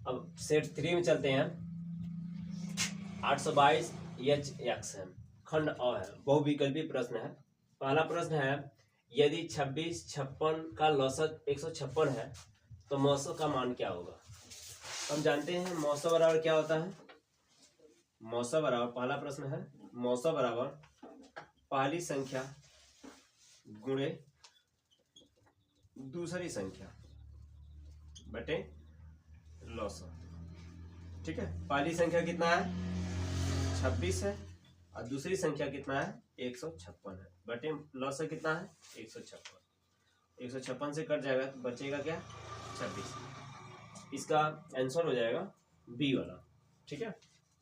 अब सेट 3 में चलते हैं। 822 एच एक्स है, खंड अ है, बहुविकल्पी प्रश्न है। पहला प्रश्न है, यदि 26 56 का लौसत 156 है तो मौसम का मान क्या होगा। हम जानते हैं मौसम बराबर क्या होता है। मौसम बराबर, पहला प्रश्न है मौसम बराबर पहली संख्या गुणे दूसरी संख्या बटे लौसत। ठीक है, पहली संख्या कितना है 26 है और दूसरी संख्या कितना है 156 है, बटे लौसत कितना है 156। 156 से कट जाएगा तो बचेगा क्या 26। इसका आंसर हो जाएगा बी वाला। ठीक है,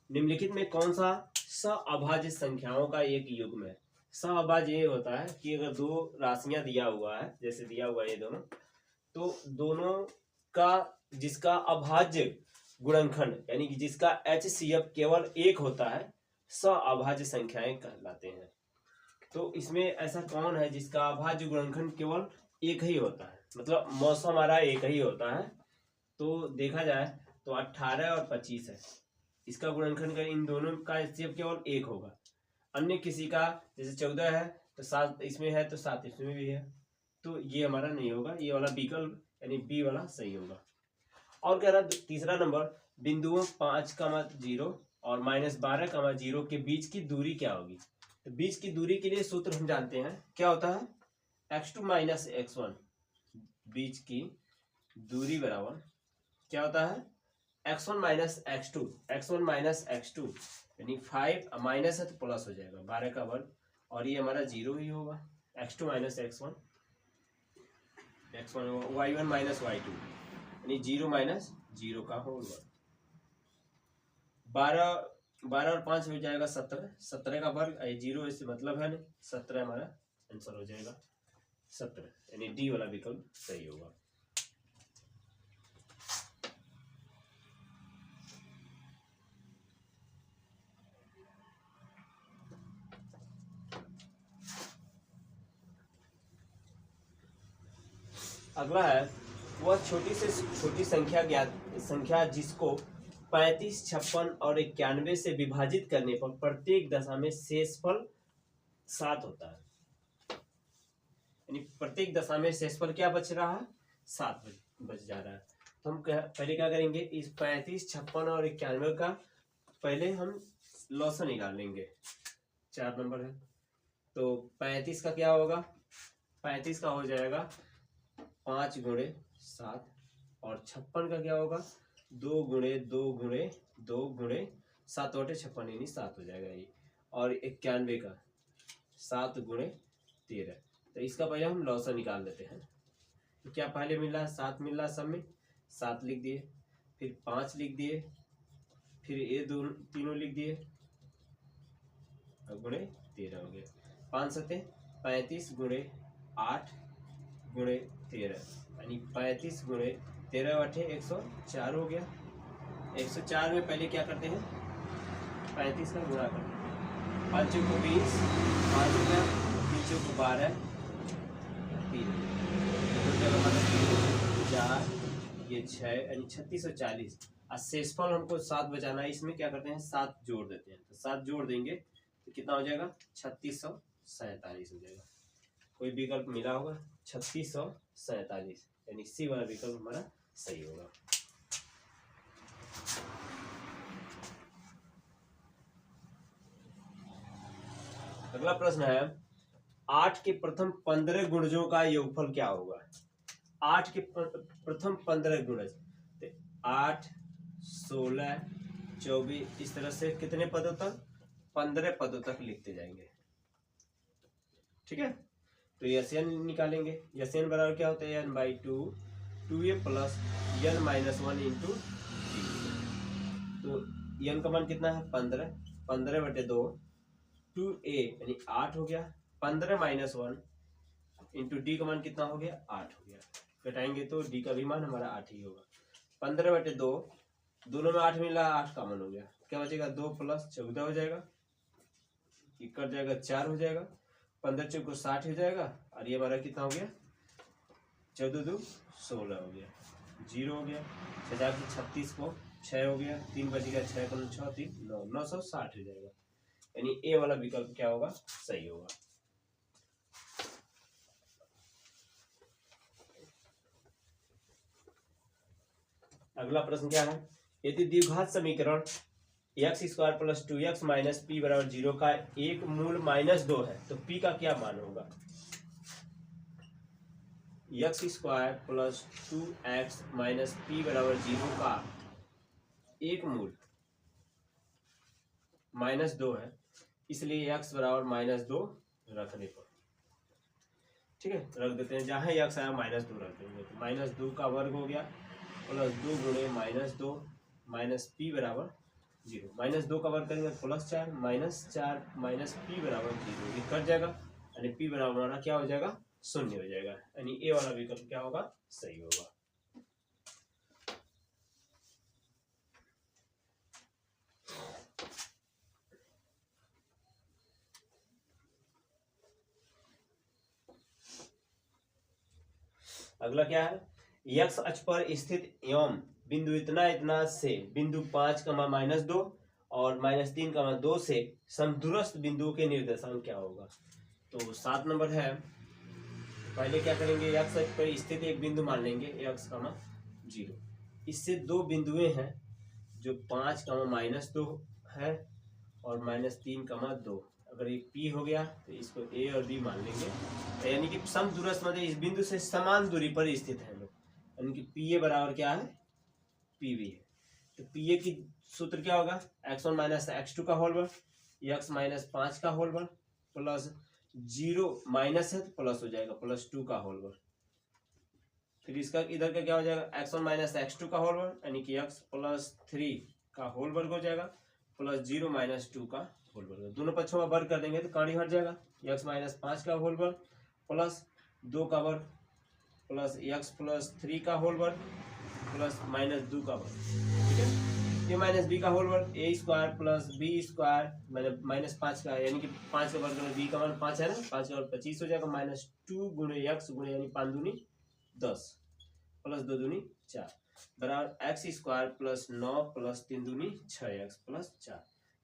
निम्नलिखित में कौन सा सअभाज्य संख्याओं का एक युग्म है। सअभाज्य ये होता है कि अगर दो राशियां दिया हुआ है, जैसे दिया हुआ है ये दोनों, तो दोनों का जिसका अभाज्य गुणनखंड यानी कि जिसका HCF केवल एक होता है सअभाज्य संख्याएं कहलाते हैं। तो इसमें ऐसा कौन है जिसका अभाज्य गुणनखंड केवल एक ही होता है, मतलब मौसम हमारा एक ही होता है। तो देखा जाए तो 18 और 25 है, इसका गुणनखंड का इन दोनों का HCF केवल एक होगा। अन्य किसी का जैसे 14 है तो 7 इसमें है तो 7 इसमें भी है, तो ये हमारा नहीं होगा, ये वाला विकल्प यानी बी वाला सही होगा। और कह रहा तीसरा नंबर, बिंदुओं 5,0 और -12,0 के बीच की दूरी क्या होगी। तो बीच की दूरी के लिए सूत्र हम जानते हैं, क्या होता है x2 - x1। बीच की दूरी बराबर क्या होता है x1 - x2, x1 - x2 यानी 5 माइनस है तो प्लस हो जाएगा 12 का वर्ग, और ये हमारा 0 ही होगा। x2 - x1 y1 - y2 यानी 0 - 0 का होल वर्ग। 12 और 5 हो जाएगा 17, 17 का वर्ग, 0 इससे मतलब है नहीं, 17 हमारा आंसर हो जाएगा 17, यानी डी वाला विकल्प सही होगा। अगला है, वह छोटी से छोटी संख्या जिसको 35, 56 और 91 से विभाजित करने पर प्रत्येक दशा में शेषफल 7 होता है। यानी प्रत्येक दशा में शेषफल क्या बच रहा है 7 बच जा रहा है। तो हम पहले क्या करेंगे, इस 35, 56 और 91 का पहले हम लॉस निकाल लेंगे। 4 नंबर है तो 35 का क्या होगा, 35 का हो जाएगा 5 × 7, और 56 का क्या होगा 2 × 2 × 2 × 7 × 56 यानी 7 हो जाएगा ये। और 91 का 7 × 13, तो इसका पहले हम लॉसा निकाल लेते हैं। तो क्या पहले मिल रहा है 7 मिल रहा है, सब में 7 लिख दिए, फिर 5 लिख दिए, फिर ये तीनों लिख दिए, और × 13 हो गया। 5 7 35 × 8 × 13 यानी 35 × 13 × 8 104 हो गया। 104 में पहले क्या करते हैं 35 का गुणा करते हैं, 5 को 20, 5 हो गया, 3 को 12, 3 4, ये 6 यानी 3640। और शेषफल हमको 7 बचाना है, इसमें क्या करते हैं 7 जोड़ देते हैं, तो 7 जोड़ देंगे तो कितना हो जाएगा 3647 हो जाएगा। कोई विकल्प मिला होगा 3647, यानी सी वाला विकल्प हमारा सही होगा। अगला प्रश्न है, 8 के प्रथम 15 गुणजों का योगफल क्या होगा। 8 के प्रथम 15 गुणज, 8, 16, 24, इस तरह से कितने पदों तक 15 पदों तक लिखते जाएंगे। ठीक है, तो यन निकालेंगे। यन बराबर क्या होता है n/2, 2a + n - 1 × तो n का मान कितना है 15, 15/2, 2a यानी 8 हो गया, 15 - 1 × d का मान कितना हो गया 8 हो गया। घटाएंगे तो d का भी मान हमारा 8 ही होगा। 15/2, दोनों में 8 मिला, 8 कॉमन हो गया, क्या बचेगा 2 + 14 हो जाएगा, ये कट जाएगा 4 हो जाएगा, 15 × 4 = 60 हो जाएगा, और ये हमारा कितना हो गया 14 × 2 = 16 हो गया। 0 हो गया, 6×36 को 6 हो गया, 3 बच गया, 6 को 6 3 9, 960 हो जाएगा। यानी ए वाला विकल्प क्या होगा, सही होगा। अगला प्रश्न क्या है, यदि द्विघात समीकरण x² + 2x - p = 0 का एक मूल -2 है तो p का क्या मान होगा। x² + 2x - p = 0 का एक मूल -2 है, इसलिए x = -2 रखने पर, ठीक है, रख देते हैं, जहां x आया -2 रख देंगे, तो -2 का वर्ग हो गया +2 × -2 -p = 0, -2 का वर्ग करेंगे +4 -4 -p = 0, ये कट जाएगा, यानी p बराबर हमारा क्या हो जाएगा, 0 हो जाएगा, यानी ए वाला विकल्प क्या होगा, सही होगा। अगला क्या है, x अक्ष पर स्थित एवं बिंदु इतना इतना से बिंदु 5, -2 और -3, 2 से समदूरस्थ बिंदुओं के निर्देशांक क्या होगा। तो 7 नंबर है, पहले क्या करेंगे, x अक्ष पर स्थित एक बिंदु मान लेंगे x, 0, इससे दो बिंदुएं हैं जो 5, -2 है और -3, 2, अगर ये P हो गया तो इसको A और B मान लेंगे, यानी कि समदूरस्थ मतलब इस बिंदु से समान दूरी पर स्थित है लोग, यानी कि PA बराबर क्या है, PB है। तो PA की सूत्र क्या होगा, x1 - x2 का होल वर्ग, x - 5 का होल वर्ग प्लस 0 माइनस है तो प्लस हो जाएगा +2 का होल वर्ग, फिर इसका इधर का क्या हो जाएगा, x1 - x2 का होल वर्ग, यानी कि x + 3 का होल वर्ग हो जाएगा प्लस 0 - 2 का होल वर्ग, दोनों पक्षों का वर्ग कर देंगे तो काड़ी हट जाएगा, x - 5 का होल वर्ग प्लस 2 का वर्ग प्लस x + 3 का होल वर्ग प्लस -2 का वर्ग, ठीक है, a - b का होल वर्ग, a² + b² मतलब -5 का, यानी कि 5 का वर्ग में b का मान 5 है ना, 5 का वर्ग 25 हो जाएगा, -2 × x × यानी 5 दूनी 10 प्लस 2 दूनी 4 बराबर x² + 9 + 3 दूनी 6x + 4,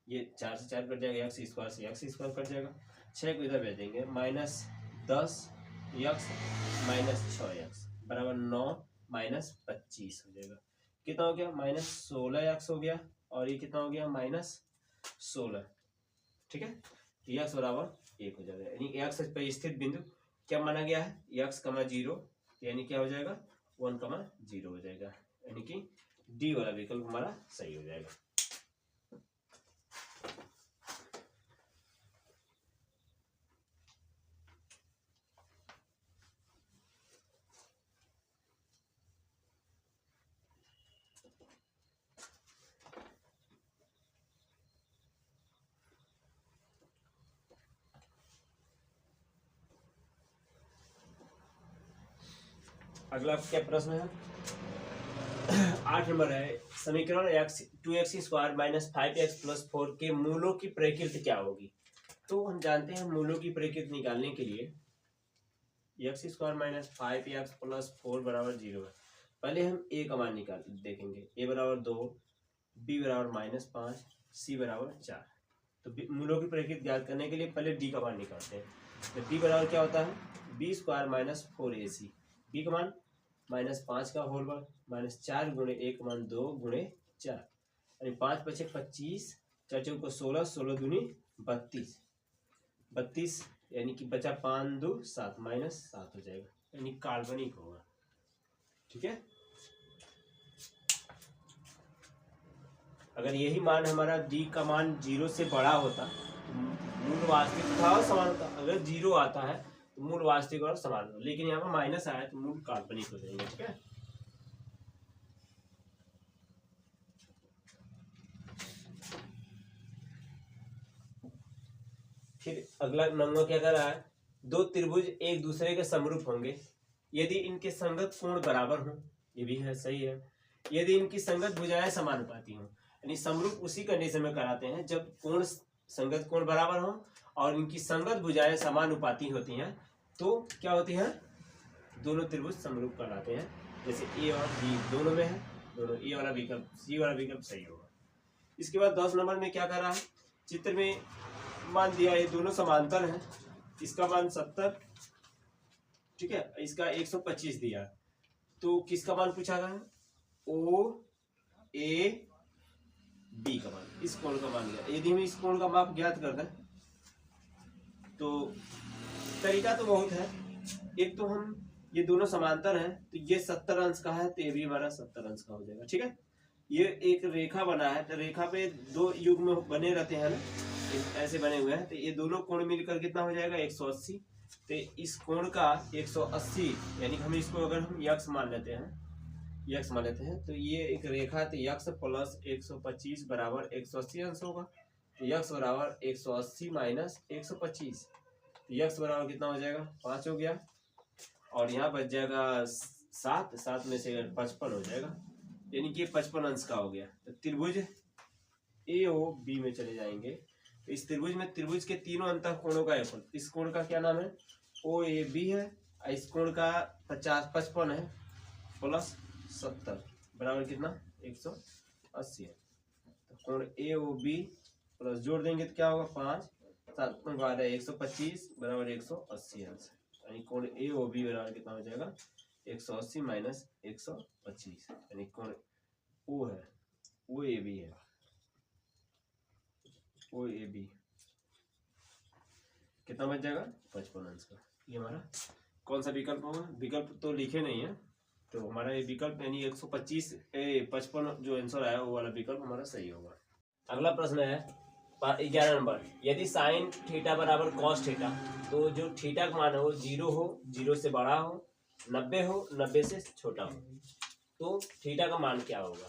ये 4 से 4 कट जाएगा, x² से x² कट जाएगा, 6 को इधर भेज देंगे, -10x - 6x बराबर 9 - 25 हो जाएगा, कितना हो गया, -16x हो गया, और ये कितना हो गया, -16, ठीक है, तो x = 1 हो जाएगा, यानी x पर स्थित बिंदु क्या माना गया है, x, 0, यानी क्या हो जाएगा, 1, 0 हो जाएगा, यानी कि डी वाला विकल्प हमारा सही हो जाएगा। अगला क्या प्रश्न है, 8 नंबर है, समीकरण 2x² - 5x + 4 के मूलों की प्रकृति क्या होगी। तो हम जानते हैं मूलों की प्रकृति निकालने के लिए x² - 5x + 4 = 0 है, पहले हम a का मान निकाल देखेंगे, a = 2, b = -5, c = 4, तो मूलों की प्रकृति ज्ञात करने के लिए पहले d का मान निकालते हैं, तो d बराबर क्या होता है, b² - 4ac, b का मान -5 का होल वर्ग -4 × 1 = 2 × 4, यानी 5 × 5 = 25, 4 × 4 = 16, 16 दूनी 32, 32 यानी कि बचा 5 2 7 -7 हो जाएगा, यानी काल्पनिक होगा, ठीक है। अगर यही मान हमारा d का मान 0 से बड़ा होता तो मूल वास्तविक था और समान होता, अगर 0 आता है तो मूल वास्तविक और समान हो, लेकिन यहाँ पर माइनस आया तो मूल काल्पनिक हो जाएंगे, ठीक है। फिर अगला नंबर क्या कर रहा है, दो त्रिभुज एक दूसरे के समरूप होंगे यदि इनके संगत कोण बराबर हो, ये भी है, सही है, यदि इनकी संगत भुजाएं समानुपाती हो, यानी समरूप उसी कंडीशन में कराते हैं जब कोण संगत कोण बराबर हो और इनकी संगत भुजाएं समानुपाती होती हैं, तो क्या होती हैं, दोनों त्रिभुज समरूप कहलाते हैं, जैसे ए और बी दोनों में है, दोनों ए वाला विकल्प सी वाला विकल्प सही होगा। इसके बाद 10 नंबर में क्या कर रहा है, चित्र में मान दिया ये दोनों समांतर हैं, इसका मान 70, ठीक है, इसका 125 दिया, तो किसका मान पूछा गया, ओ ए बी का मान, इस कोण का मान लिया। यदि हम इस कोण का माप ज्ञात कर दें तो तरीका तो बहुत है। एक तो हम ये दोनों समांतर हैं तो ये 70 अंश का है तो ये भी हमारा 70 अंश का हो जाएगा, ठीक है। ये एक रेखा बना है तो रेखा पे दो युग्म बने रहते हैं ना, ऐसे बने हुए हैं, तो ये दोनों कोण मिलकर कितना हो जाएगा 180। तो इस कोण का 180 यानी कि हम इसको अगर हम यक्स मान लेते हैं, यक्स मान लेते हैं तो ये एक रेखा है, तो यक्स प्लस 125 बराबर 180 अंश होगा। तो यक्स बराबर 180 माइनस 125, तो यक्स बराबर कितना हो जाएगा 5 हो गया, और यहाँ बच जाएगा 7, 7 में से 55 हो जाएगा, यानी कि 55 अंश का हो गया। तो त्रिभुज ए ओ बी में चले जाएंगे, तो इस त्रिभुज में त्रिभुज के तीनों अंतः कोणों का एफल, इस कोण का क्या नाम है ओ ए बी है, इस कोण का 55 है प्लस 70 बराबर कितना 180 है। तो कोण ए ओ बी प्लस जोड़ देंगे तो क्या होगा 5, 7 12 125 बराबर 180 अंश, यानी कोण ए ओ बी बराबर कितना हो जाएगा 180 माइनस 125, यानी कोण ओ है ओ ए बी है, ओ ए बी कितना बच जाएगा 55 अंश का। ये हमारा कौन सा विकल्प होगा, विकल्प तो लिखे नहीं है, तो हमारा ये विकल्प यानी 155 जो आंसर आया वो वाला विकल्प हमारा सही होगा। अगला प्रश्न है 11 नंबर, यदि साइन थीटा बराबर कॉस थीटा, तो जो थीटा का मान है वो 0 हो, 0 से बड़ा हो, 90 हो, 90 से छोटा हो, तो थीटा का मान क्या होगा।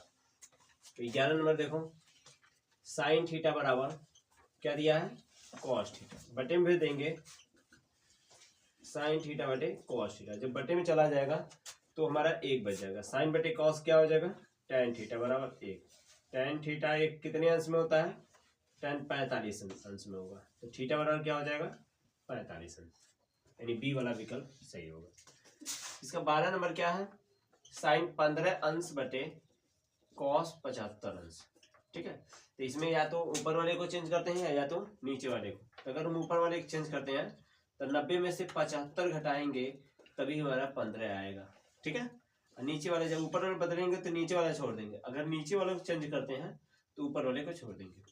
तो 11 नंबर देखो, साइन थीटा बराबर क्या दिया है कॉस थीटा, बटे में भेज देंगे साइन थीटा बटे कॉस थीटा, जब बटे में चला जाएगा तो हमारा 1 बच जाएगा, साइन बटे कॉस क्या हो जाएगा tan थीटा बराबर 1, tan थीटा एक कितने अंश में होता है tan 45 अंश में होगा, तो थीटा बराबर क्या हो जाएगा 45 अंश, यानी बी वाला विकल्प सही होगा। इसका 12 नंबर क्या है, साइन 15 अंश बटे कॉस 75 अंश, ठीक है। तो इसमें या तो ऊपर वाले को चेंज करते हैं या तो नीचे वाले को, तो अगर हम ऊपर वाले को चेंज करते हैं तो 90 में से 75 घटाएंगे तभी हमारा 15 आएगा, ठीक है। नीचे वाले जब ऊपर वाले बदलेंगे तो नीचे वाला छोड़ देंगे, अगर नीचे वाले को चेंज करते हैं तो ऊपर वाले को छोड़ देंगे।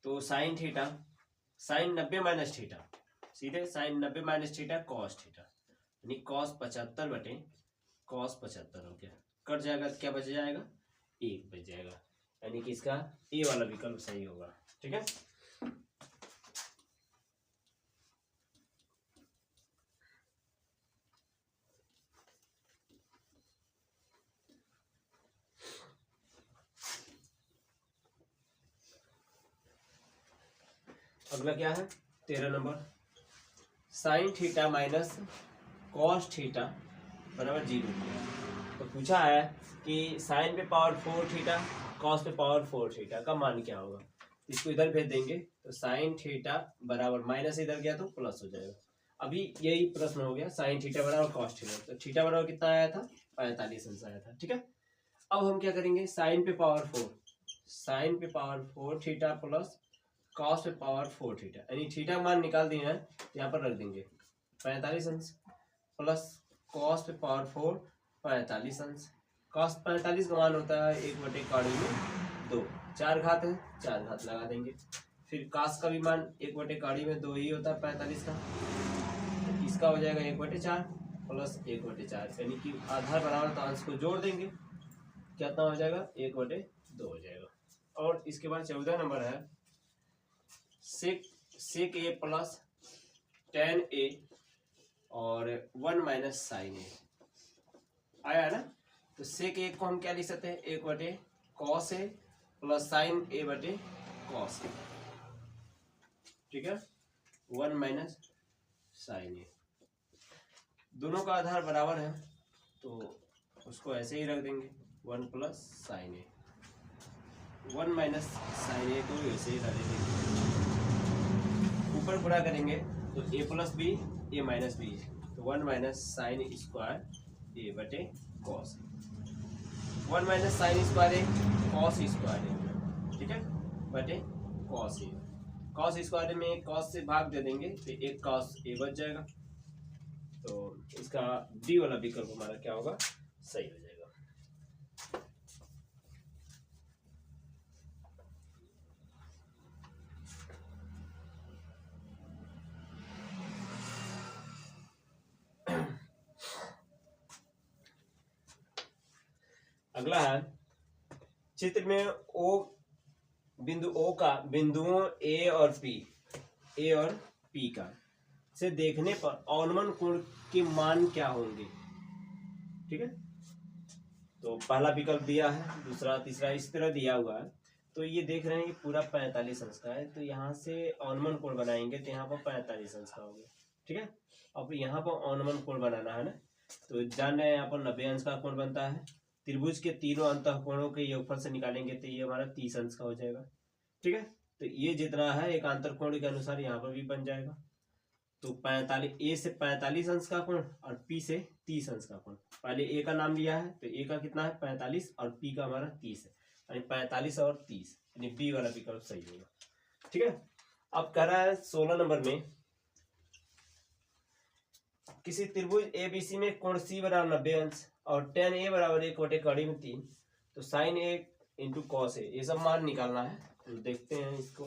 तो sine theta, sine 90 minus theta, सीधे sine 90 minus theta cos theta, यानी कॉस 75 बटे कॉस 75 हो गया, कट जाएगा तो क्या बच जाएगा 1 बच जाएगा, यानी कि इसका ए वाला विकल्प सही होगा, ठीक है। अगला क्या है 13 number, sine theta minus cos theta बराबर 0, तो पूछा है कि साइन पे पावर 4 थीटा कॉस पे पावर 4 थीटा का मान क्या होगा। इसको इधर भेज देंगे तो साइन थीटा बराबर माइनस इधर गया तो प्लस हो जाएगा। अभी यही प्रश्न हो गया, साइन थीटा बराबर कॉस थीटा, तो थीटा बराबर कितना आया था 45 अंश आया था, ठीक है। अब हम क्या करेंगे साइन पे पावर 4, साइन पे पावर 4 थीटा प्लस कॉस पे पावर 4 थीटा, यानी थीटा का मान निकाल दिए हैं यहाँ पर रख देंगे 45 अंश प्लस कॉस पे पावर 4 45 अंश, कॉस 45 का मान होता है 1 बटे कॉड़ी में 2, 4 घात है 4 घात लगा देंगे, फिर कॉस का भी मान 1 बटे कॉड़ी में 2 ही होता है 45 का, तो इसका हो जाएगा 1 बटे 4 प्लस 1 बटे 4, यानी कि आधार बराबर तो अंश को जोड़ देंगे, कितना हो जाएगा 1 बटे 2 हो जाएगा। और इसके बाद 14 नंबर है सेक ए प्लस tan ए और 1 माइनस साइन ए आया ना, तो सेक ए को हम क्या लिख सकते हैं 1 बटे कॉस ए प्लस साइन ए बटे कॉस ए, ठीक है, 1 माइनस साइन ए, दोनों का आधार बराबर है तो उसको ऐसे ही रख देंगे 1 प्लस साइन ए, 1 माइनस साइन ए को ऐसे ही रख देंगे, ऊपर गुणा करेंगे तो a plus B A minus B, तो 1 माइनस साइन स्क्वायर ए बटे cos A. 1 minus sine square A cos square A, ठीक है, बटे कॉस ए। कॉस स्क्वायर में कॉस से भाग दे देंगे तो एक कॉस ए बच जाएगा। तो इसका डी वाला विकल्प हमारा क्या होगा, सही हो जाएगा। अगला है चित्र में ओ बिंदु ओ का बिंदुओं ए और पी का से देखने पर अवनमन कोण के मान क्या होंगे, ठीक है। तो पहला विकल्प दिया है, दूसरा तीसरा इस तरह दिया हुआ है। तो ये देख रहे हैं कि पूरा 45 अंश का है, तो यहाँ से अवनमन कोण बनाएंगे तो यहाँ पर 45 अंश का हो गया, ठीक है। अब यहाँ पर अवनमन कोण बनाना है ना, तो जान रहे हैं यहाँ पर 90 अंश का कोण बनता है। त्रिभुज के तीनों अंतःकोणों के योगफल से निकालेंगे तो ये हमारा 30 अंश का हो जाएगा, ठीक है। तो ये जितना है एक आंतरकोण के अनुसार यहाँ पर भी बन जाएगा। तो 45 ए से 45 अंश का कोण और पी से 30 अंश का कोण। पहले ए का नाम लिया है तो ए का कितना है 45 और पी का हमारा 30 है, यानी 45 और 30, यानी बी वाला विकल्प सही होगा, ठीक है। अब कह रहा है 16 नंबर में किसी त्रिभुज एबीसी में कोण सी बराबर 90 अंश और tan ए बराबर 1/3, तो sin A into cos A, ये सब मान निकालना है। तो देखते हैं इसको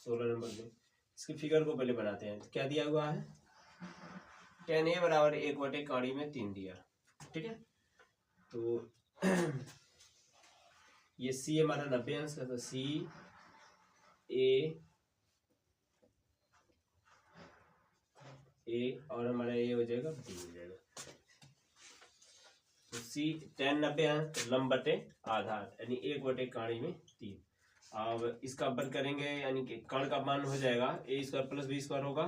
16 नंबर में, इसकी फिगर को पहले बनाते हैं। तो क्या दिया हुआ है, tan ए बराबर 1/3 दिया, ठीक है। तो ये सी हमारा 90 अंश का, तो सी ए और हमारा ये हो जाएगा बी हो जाएगा। तो सी tan 90 अंश लंब बटे आधार, यानी 1/3। अब इसका वन करेंगे यानी कि कर्ण का मान हो जाएगा ए स्क्वायर प्लस बी स्क्वायर होगा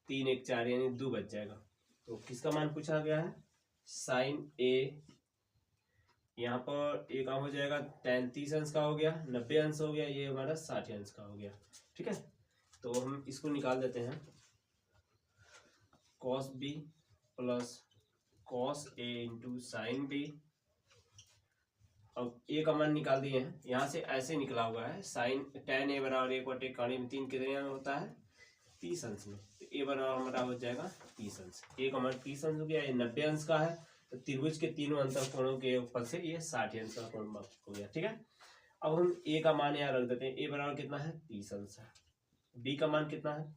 3 1 4 यानी 2 बच जाएगा। तो किसका मान पूछा गया है, साइन ए, यहाँ पर ए का हो जाएगा tan 30 अंश का हो गया, 90 अंश हो गया, ये हमारा 60 अंश का हो गया, ठीक है। तो हम इसको निकाल देते हैं, cos b plus cos a into sine B. अब ए का मान निकाल दिए हैं, यहाँ से ऐसे निकला हुआ है साइन tan ए बराबर 1/3 कितने में होता है 30 अंश में, तो ए बराबर हमारा हो जाएगा 30 अंश। ए का मान 30 अंश हो गया, ये 90 अंश का है, तो त्रिभुज के तीनों अंतःकोणों के ऊपर से ये 60 अंश का कोण हो गया, ठीक है। अब हम ए का मान यहाँ रख देते हैं, ए बराबर कितना है 30 अंश है। बी का मान कितना है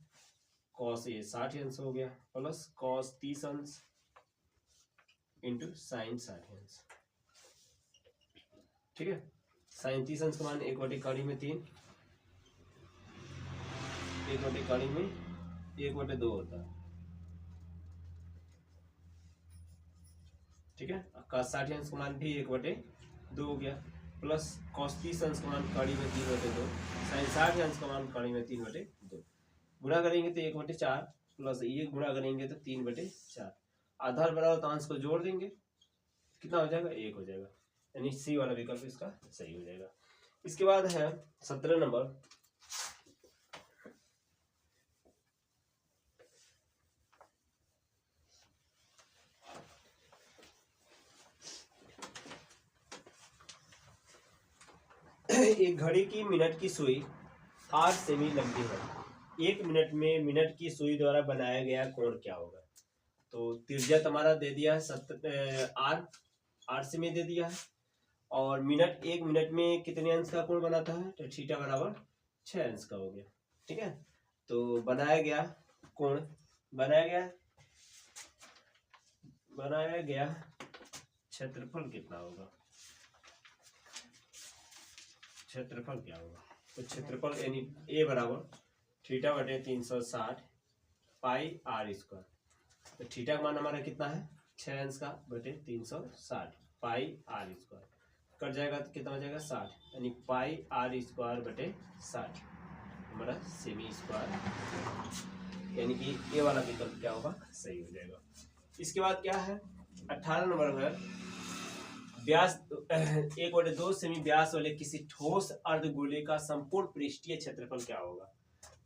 cos ए 60 अंश हो गया प्लस cos 30 अंश इंटू साइन 60 अंश, ठीक है। साइन 30 अंश का मान 1/3, 1/2 होता है, ठीक है। cos 60 अंश का मान भी 1/2 हो गया प्लस cos 30 अंश का मान कड़ी में 3/2, साइन 60 अंश का मान कड़ी में 3/2। गुणा करेंगे तो 1/4 प्लस ये गुणा करेंगे तो 3/4, आधार बराबर तो अंश को जोड़ देंगे, कितना हो जाएगा 1 हो जाएगा, यानी सी वाला विकल्प इसका सही हो जाएगा। इसके बाद है 17 नंबर, एक घड़ी की मिनट की सुई 8 सेमी लंबी है, 1 मिनट में मिनट की सुई द्वारा बनाया गया कोण क्या होगा। तो त्रिज्या तुम्हारा दे दिया है 8 सेमी दे दिया है, और मिनट 1 मिनट में कितने अंश का कोण बनाता है, तो थीटा बराबर 6 अंश का हो गया, ठीक है। तो बनाया गया कोण, बनाया गया क्षेत्रफल कितना होगा, क्षेत्रफल क्या होगा। तो क्षेत्रफल यानी ए बराबर थीटा बटे 360 पाई आर स्क्वायर, तो थीटा का मान हमारा कितना है 6 अंश का बटे 360 पाई आर स्क्वायर, कट जाएगा तो कितना हो जाएगा 60, यानी पाई आर स्क्वायर बटे 60 हमारा सेमी स्क्वायर, यानी कि ये वाला विकल्प क्या होगा सही हो जाएगा। इसके बाद क्या है 18 नंबर में, व्यास 1/2 सेमी व्यास वाले किसी ठोस अर्धगोले का संपूर्ण पृष्ठीय क्षेत्रफल क्या होगा।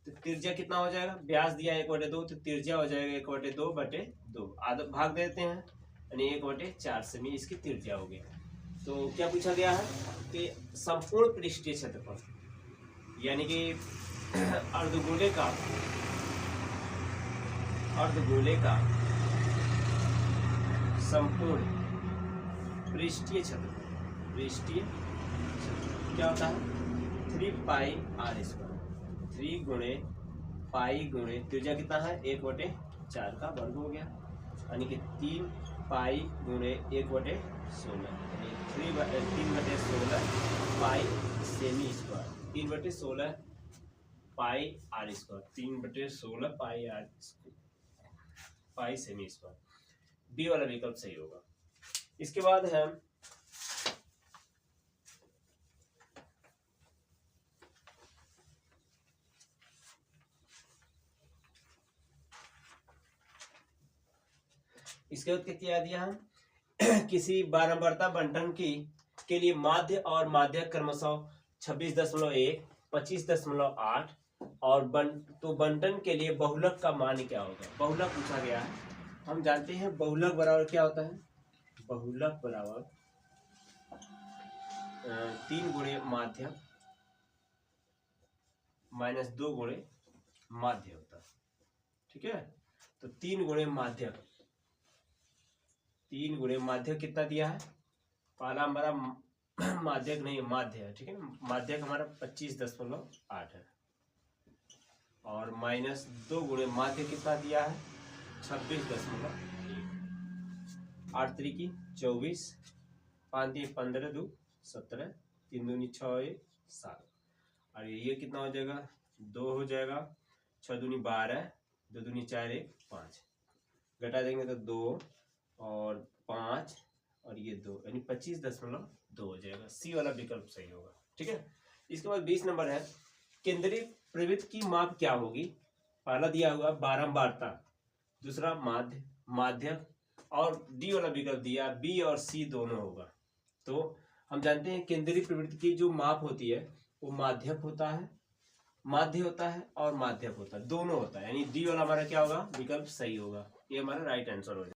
तो त्रिज्या कितना हो जाएगा, व्यास दिया 1/2 तो त्रिज्या हो जाएगा 1/2/2, आधा भाग देते हैं, यानी 1/4 सेमी इसकी त्रिज्या हो गया। तो क्या पूछा गया है कि संपूर्ण पृष्ठीय क्षेत्रफल यानी कि अर्धगोले का संपूर्ण पृष्ठीय क्षेत्रफल क्या होता है 3πr²। 3 गुणे पाई गुणे त्रिज्या कितना है 1/4 का वर्ग हो गया, यानी कि 3 पाई गुणे 1/16 यानी 3/16 पाई सेमी स्क्वायर 3/16 पाई r², 3/16 पाई सेमी स्क्वायर। बी वाला विकल्प सही होगा। इसके बाद है इसके बाद क्या दिया है किसी बारंबारता बंटन के लिए माध्य और माध्यक क्रमशः 26.1, 25.8 और बंटन के लिए बहुलक का मान क्या होगा। बहुलक पूछा गया है। हम जानते हैं बहुलक बराबर क्या होता है, बहुलक बराबर 3 गुणे माध्यक माइनस 2 गुणे माध्य होता है। ठीक है, तो 3 गुणे माध्यक, 3 गुणे माध्यक कितना दिया है, पहला हमारा माध्यक नहीं माध्य है। ठीक है ना, माध्यक हमारा 25.8 है और माइनस 2 गुणे माध्य कितना दिया है 26.1। 8 3 24, 5 3 15 2 17, 3 दूनी 6 7 और ये कितना हो जाएगा 2 हो जाएगा, 6 दूनी 12, 2 दूनी 4 5, घटा देंगे तो 2 और 5 और ये 2 यानी 25.2 हो जाएगा। सी वाला विकल्प सही होगा। ठीक है, इसके बाद 20 नंबर है केंद्रीय प्रवृत्त की माप क्या होगी। पहला दिया हुआ बारंबारता, दूसरा माध्यक और डी वाला विकल्प दिया बी और सी दोनों होगा। तो हम जानते हैं केंद्रीय प्रवृत्त की जो माप होती है वो माध्यक होता है, माध्य होता है और माध्यक होता है, दोनों होता है, यानी डी वाला हमारा क्या होगा विकल्प सही होगा। ये हमारा राइट आंसर हो जाएगा।